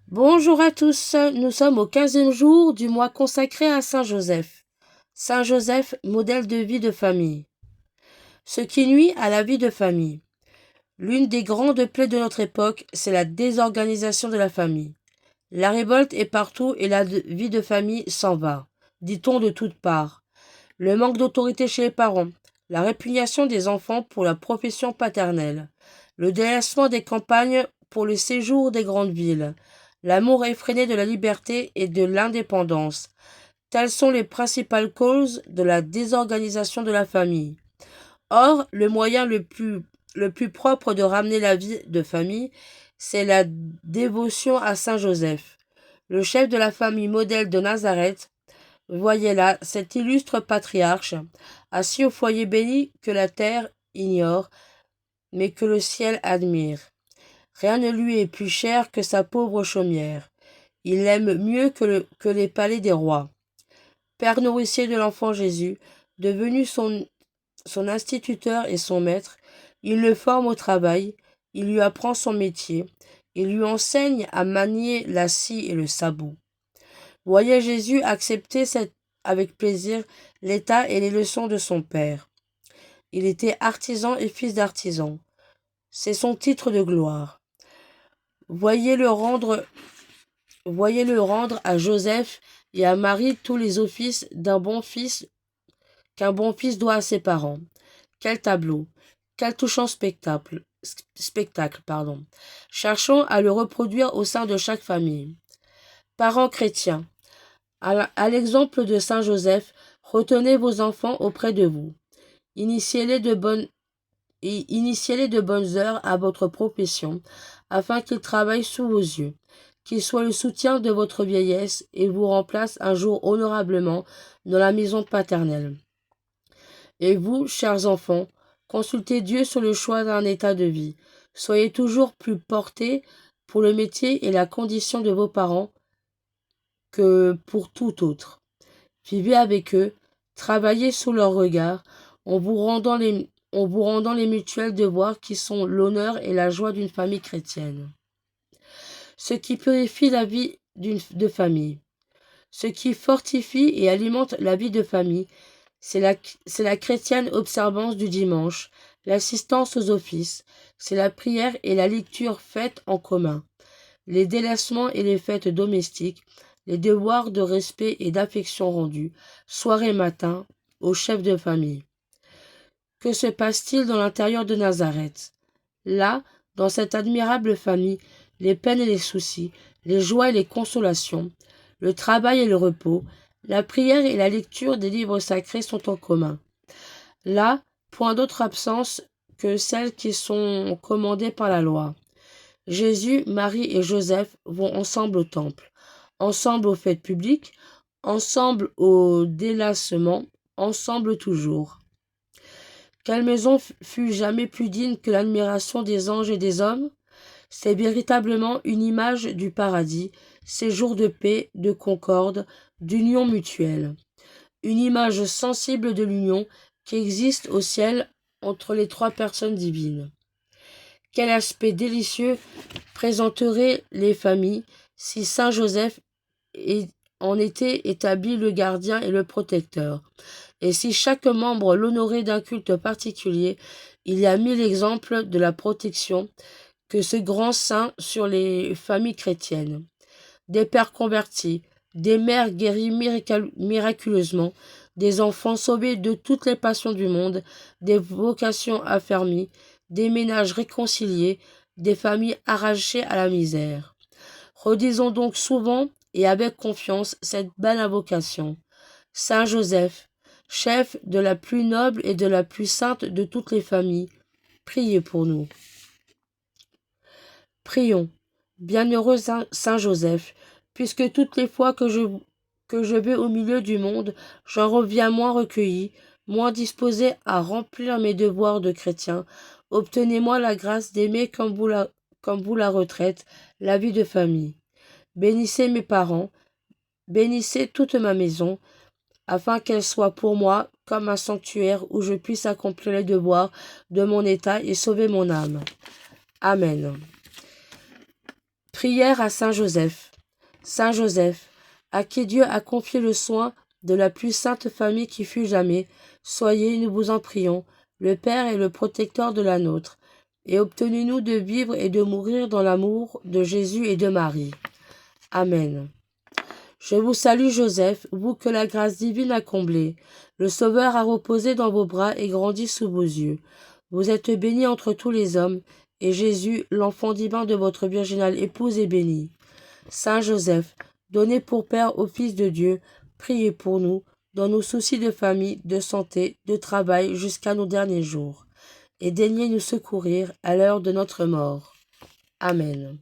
Bonjour à tous, nous sommes au 15e jour du mois consacré à Saint Joseph. Saint Joseph, modèle de vie de famille. Ce qui nuit à la vie de famille. L'une des grandes plaies de notre époque, c'est la désorganisation de la famille. La révolte est partout et la vie de famille s'en va, dit-on de toutes parts. Le manque d'autorité chez les parents, la répugnation des enfants pour la profession paternelle, le délaissement des campagnes pour le séjour des grandes villes, l'amour effréné de la liberté et de l'indépendance. Telles sont les principales causes de la désorganisation de la famille. Or, le moyen le plus propre de ramener la vie de famille, c'est la dévotion à Saint Joseph, le chef de la famille modèle de Nazareth. Voyez là cet illustre patriarche, assis au foyer béni que la terre ignore, mais que le ciel admire. Rien ne lui est plus cher que sa pauvre chaumière. Il l'aime mieux que les palais des rois. Père nourricier de l'enfant Jésus, devenu son instituteur et son maître, il le forme au travail, il lui apprend son métier, il lui enseigne à manier la scie et le sabot. Voyez Jésus accepter avec plaisir l'état et les leçons de son père. Il était artisan et fils d'artisan. C'est son titre de gloire. Voyez-le rendre à Joseph et à Marie tous les offices qu'un bon fils doit à ses parents. Quel tableau, quel touchant spectacle. Cherchons à le reproduire au sein de chaque famille. Parents chrétiens, à l'exemple de Saint Joseph, retenez vos enfants auprès de vous. Initiez-les de bonnes heures à votre profession, afin qu'ils travaillent sous vos yeux, qu'ils soient le soutien de votre vieillesse et vous remplacent un jour honorablement dans la maison paternelle. Et vous, chers enfants, consultez Dieu sur le choix d'un état de vie. Soyez toujours plus portés pour le métier et la condition de vos parents que pour tout autre. Vivez avec eux, travaillez sous leur regard, en vous rendant les mutuels devoirs qui sont l'honneur et la joie d'une famille chrétienne. Ce qui purifie la vie de famille. Ce qui fortifie et alimente la vie de famille, c'est la chrétienne observance du dimanche, l'assistance aux offices, c'est la prière et la lecture faites en commun, les délaissements et les fêtes domestiques, les devoirs de respect et d'affection rendus, soir et matin, au chef de famille. Que se passe-t-il dans l'intérieur de Nazareth? Là, dans cette admirable famille, les peines et les soucis, les joies et les consolations, le travail et le repos, la prière et la lecture des livres sacrés sont en commun. Là, point d'autre absence que celles qui sont commandées par la loi. Jésus, Marie et Joseph vont ensemble au temple, ensemble aux fêtes publiques, ensemble au délassement, ensemble toujours. Quelle maison fut jamais plus digne que l'admiration des anges et des hommes? C'est véritablement une image du paradis, séjour de paix, de concorde, d'union mutuelle. Une image sensible de l'union qui existe au ciel entre les trois personnes divines. Quel aspect délicieux présenteraient les familles si Saint Joseph en était établi le gardien et le protecteur. Et si chaque membre l'honorait d'un culte particulier, il y a 1000 exemples de la protection que ce grand saint sur les familles chrétiennes. Des pères convertis, des mères guéries miraculeusement, des enfants sauvés de toutes les passions du monde, des vocations affermies, des ménages réconciliés, des familles arrachées à la misère. Redisons donc souvent et avec confiance cette belle invocation. Saint Joseph, chef de la plus noble et de la plus sainte de toutes les familles, priez pour nous. Prions. Bienheureux Saint Joseph, puisque toutes les fois que je vais au milieu du monde, j'en reviens moins recueilli, moins disposé à remplir mes devoirs de chrétien, obtenez-moi la grâce d'aimer comme vous la retraite, la vie de famille. Bénissez mes parents, bénissez toute ma maison, afin qu'elle soit pour moi comme un sanctuaire où je puisse accomplir les devoirs de mon état et sauver mon âme. Amen. Prière à Saint Joseph. Saint Joseph, à qui Dieu a confié le soin de la plus sainte famille qui fut jamais, soyez, nous vous en prions, le Père et le protecteur de la nôtre, et obtenez-nous de vivre et de mourir dans l'amour de Jésus et de Marie. Amen. Je vous salue Joseph, vous que la grâce divine a comblé. Le Sauveur a reposé dans vos bras et grandi sous vos yeux. Vous êtes bénie entre tous les hommes, et Jésus, l'enfant divin de votre virginale épouse, est béni. Saint Joseph, donné pour Père au Fils de Dieu, priez pour nous, dans nos soucis de famille, de santé, de travail, jusqu'à nos derniers jours. Et daignez nous secourir à l'heure de notre mort. Amen.